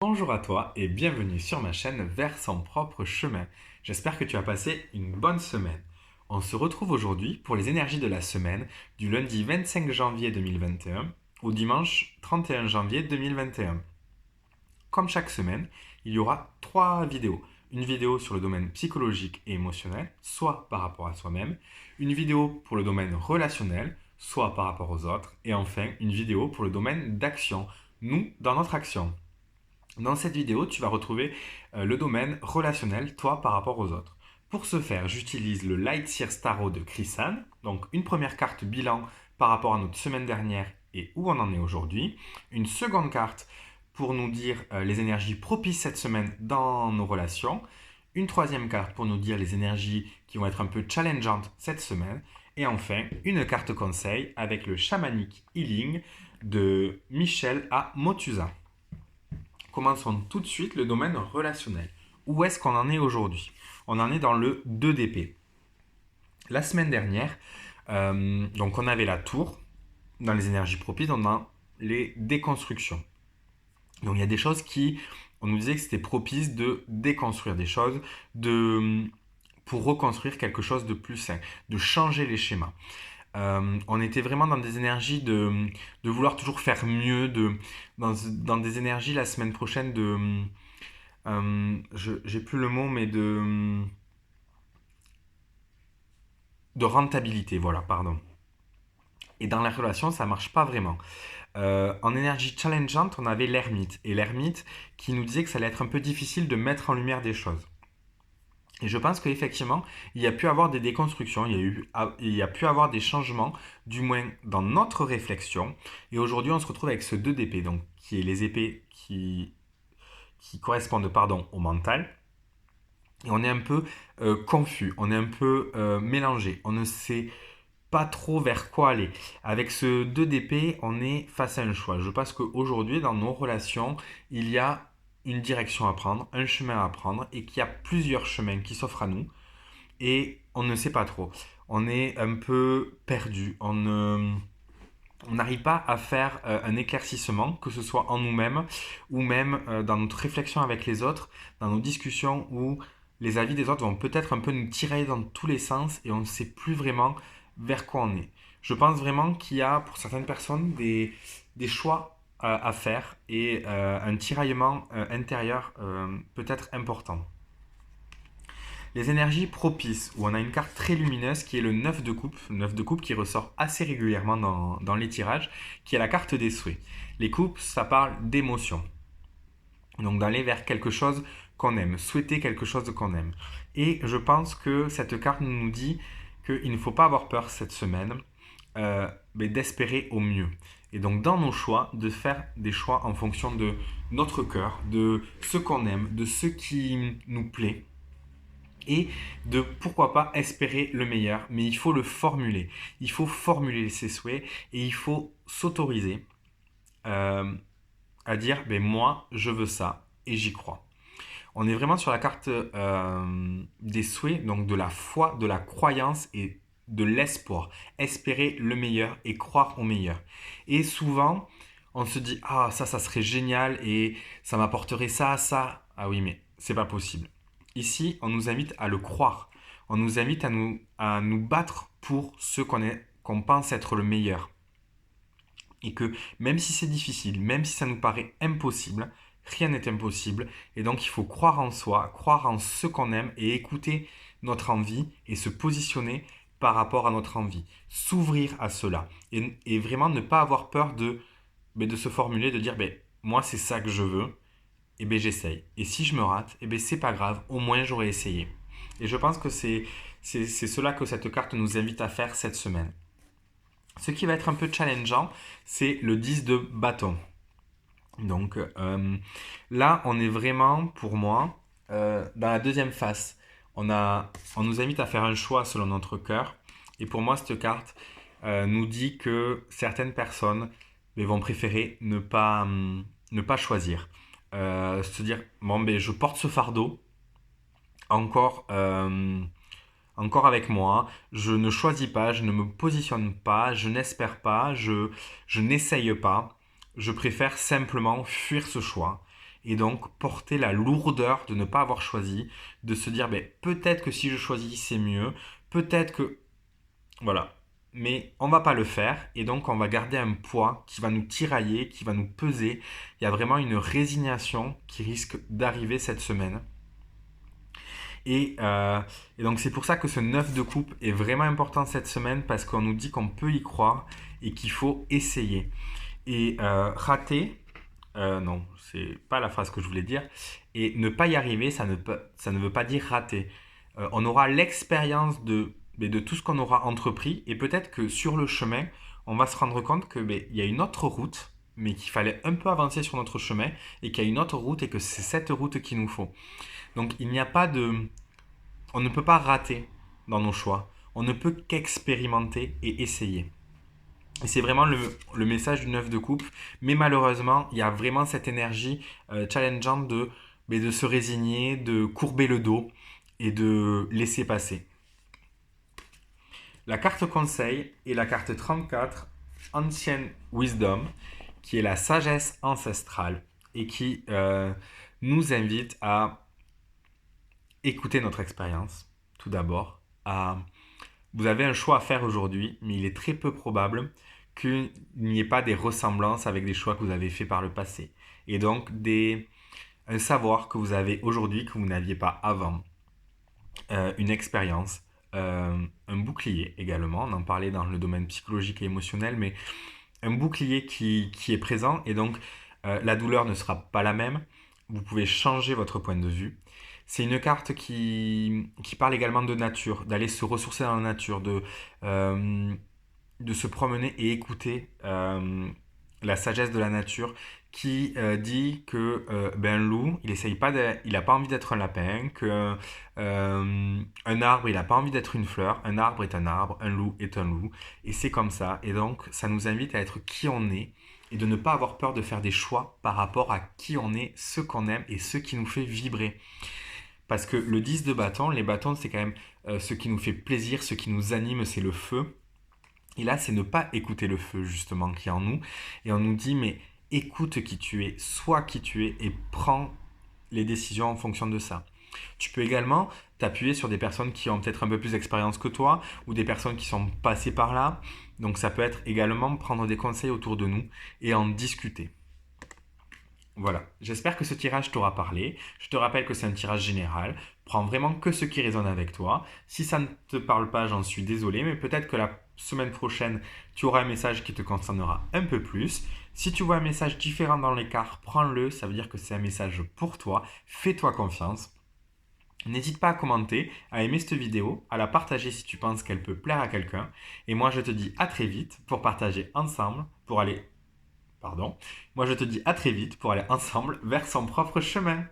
Bonjour à toi et bienvenue sur ma chaîne Vers son propre chemin. J'espère que tu as passé une bonne semaine. On se retrouve aujourd'hui pour les énergies de la semaine du lundi 25 janvier 2021 au dimanche 31 janvier 2021. Comme chaque semaine, il y aura 3 vidéos. Une vidéo sur le domaine psychologique et émotionnel, soit par rapport à soi-même, une vidéo pour le domaine relationnel, soit par rapport aux autres, et enfin une vidéo pour le domaine d'action, nous dans notre action. Dans cette vidéo, tu vas retrouver le domaine relationnel, toi par rapport aux autres. Pour ce faire, j'utilise le Lightyear Starro de Chrisan, donc une première carte bilan par rapport à notre semaine dernière et où on en est aujourd'hui. Une seconde carte pour nous dire les énergies propices cette semaine dans nos relations. Une troisième carte pour nous dire les énergies qui vont être un peu challengeantes cette semaine. Et enfin, une carte conseil avec le Shamanic Healing de Michel A. Motusa. Commençons tout de suite le domaine relationnel. Où est-ce qu'on en est aujourd'hui? On en est dans le 2 d'épée. La semaine dernière, donc on avait la tour dans les énergies propices, on a les déconstructions. Donc il y a des choses on nous disait que c'était propice de déconstruire des choses, pour reconstruire quelque chose de plus sain, de changer les schémas. On était vraiment dans des énergies de vouloir toujours faire mieux, dans des énergies la semaine prochaine j'ai plus le mot, mais de rentabilité, voilà, pardon. Et dans la relation, ça marche pas vraiment. En énergie challengeante, on avait l'ermite. Et l'ermite qui nous disait que ça allait être un peu difficile de mettre en lumière des choses. Et je pense qu'effectivement, il y a pu avoir des déconstructions, il y a pu avoir des changements, du moins dans notre réflexion. Et aujourd'hui, on se retrouve avec ce 2 d'épée, donc qui est les épées qui correspondent au mental. Et on est un peu confus, on est un peu mélangé, on ne sait pas trop vers quoi aller. Avec ce 2 d'épée, on est face à un choix. Je pense qu'aujourd'hui, dans nos relations, il y a une direction à prendre, un chemin à prendre, et qu'il y a plusieurs chemins qui s'offrent à nous, et on ne sait pas trop. On est un peu perdu, on n'arrive pas à faire un éclaircissement, que ce soit en nous-mêmes ou même dans notre réflexion avec les autres, dans nos discussions où les avis des autres vont peut-être un peu nous tirer dans tous les sens et on ne sait plus vraiment vers quoi on est. Je pense vraiment qu'il y a pour certaines personnes des choix à faire et un tiraillement intérieur peut-être important. Les énergies propices, où on a une carte très lumineuse qui est le 9 de coupe qui ressort assez régulièrement dans les tirages, qui est la carte des souhaits. Les coupes, ça parle d'émotion. Donc d'aller vers quelque chose qu'on aime, souhaiter quelque chose qu'on aime. Et je pense que cette carte nous dit qu'il ne faut pas avoir peur cette semaine, mais d'espérer au mieux. Et donc dans nos choix, de faire des choix en fonction de notre cœur, de ce qu'on aime, de ce qui nous plaît, et de pourquoi pas espérer le meilleur, mais il faut le formuler. Il faut formuler ses souhaits et il faut s'autoriser euh, à dire ben moi je veux ça et j'y crois. On est vraiment sur la carte des souhaits, donc de la foi, de la croyance et de l'espoir. Espérer le meilleur et croire au meilleur. Et souvent, on se dit ah ça serait génial et ça m'apporterait ça, ça. Ah oui mais c'est pas possible. Ici, on nous invite à le croire. On nous invite à nous battre pour ce qu'on pense être le meilleur. Et que même si c'est difficile, même si ça nous paraît impossible, rien n'est impossible. Et donc il faut croire en soi, croire en ce qu'on aime et écouter notre envie et se positionner par rapport à notre envie. S'ouvrir à cela. Et vraiment ne pas avoir peur de se formuler, de dire moi c'est ça que je veux, et j'essaye. Et si je me rate, c'est pas grave, au moins j'aurais essayé. Et je pense que c'est cela que cette carte nous invite à faire cette semaine. Ce qui va être un peu challengeant, c'est le 10 de bâton. Donc là, on est vraiment, pour moi, dans la deuxième phase. On nous invite à faire un choix selon notre cœur. Et pour moi, cette carte nous dit que certaines personnes vont préférer ne pas choisir. Se dire, bon, je porte ce fardeau encore, encore avec moi, je ne choisis pas, je ne me positionne pas, je n'espère pas, je n'essaye pas, je préfère simplement fuir ce choix et donc porter la lourdeur de ne pas avoir choisi, de se dire ben, peut-être que si je choisis c'est mieux, peut-être que... Voilà. Mais on va pas le faire et donc on va garder un poids qui va nous tirailler, qui va nous peser. Il y a vraiment une résignation qui risque d'arriver cette semaine. Et, euh, et donc c'est pour ça que ce 9 de coupe est vraiment important cette semaine parce qu'on nous dit qu'on peut y croire et qu'il faut essayer. Et rater, non, c'est pas la phrase que je voulais dire. Et ne pas y arriver, ça ne veut pas dire rater. On aura l'expérience de tout ce qu'on aura entrepris et peut-être que sur le chemin, on va se rendre compte que il y a une autre route, mais qu'il fallait un peu avancer sur notre chemin et qu'il y a une autre route et que c'est cette route qu'il nous faut. Donc il n'y a pas de... On ne peut pas rater dans nos choix. On ne peut qu'expérimenter et essayer. Et c'est vraiment le message du 9 de coupe. Mais malheureusement, il y a vraiment cette énergie challengeante de se résigner, de courber le dos et de laisser passer. La carte conseil est la carte 34, Ancient Wisdom, qui est la sagesse ancestrale et qui nous invite à écouter notre expérience, tout d'abord. Vous avez un choix à faire aujourd'hui, mais il est très peu probable qu'il n'y ait pas des ressemblances avec des choix que vous avez faits par le passé. Et donc, un savoir que vous avez aujourd'hui que vous n'aviez pas avant. Une expérience, un bouclier également. On en parlait dans le domaine psychologique et émotionnel, mais un bouclier qui est présent. Et donc, la douleur ne sera pas la même. Vous pouvez changer votre point de vue. C'est une carte qui parle également de nature, d'aller se ressourcer dans la nature, de se promener et écouter la sagesse de la nature qui dit que un loup, il n'a pas envie d'être un lapin, que un arbre, il n'a pas envie d'être une fleur, un arbre est un arbre, un loup est un loup, et c'est comme ça. Et donc, ça nous invite à être qui on est et de ne pas avoir peur de faire des choix par rapport à qui on est, ce qu'on aime et ce qui nous fait vibrer. Parce que le 10 de bâton, les bâtons, c'est quand même ce qui nous fait plaisir, ce qui nous anime, c'est le feu. Et là, c'est ne pas écouter le feu, justement, qui est en nous. Et on nous dit, mais écoute qui tu es, sois qui tu es et prends les décisions en fonction de ça. Tu peux également t'appuyer sur des personnes qui ont peut-être un peu plus d'expérience que toi ou des personnes qui sont passées par là. Donc ça peut être également prendre des conseils autour de nous et en discuter. Voilà, j'espère que ce tirage t'aura parlé. Je te rappelle que c'est un tirage général. Prends vraiment que ce qui résonne avec toi. Si ça ne te parle pas, j'en suis désolé, mais peut-être que la semaine prochaine, tu auras un message qui te concernera un peu plus. Si tu vois un message différent dans l'écart, prends-le. Ça veut dire que c'est un message pour toi. Fais-toi confiance. N'hésite pas à commenter, à aimer cette vidéo, à la partager si tu penses qu'elle peut plaire à quelqu'un. Et moi, je te dis à très vite pour partager ensemble, pour aller... Pardon. Moi, je te dis à très vite pour aller ensemble vers son propre chemin.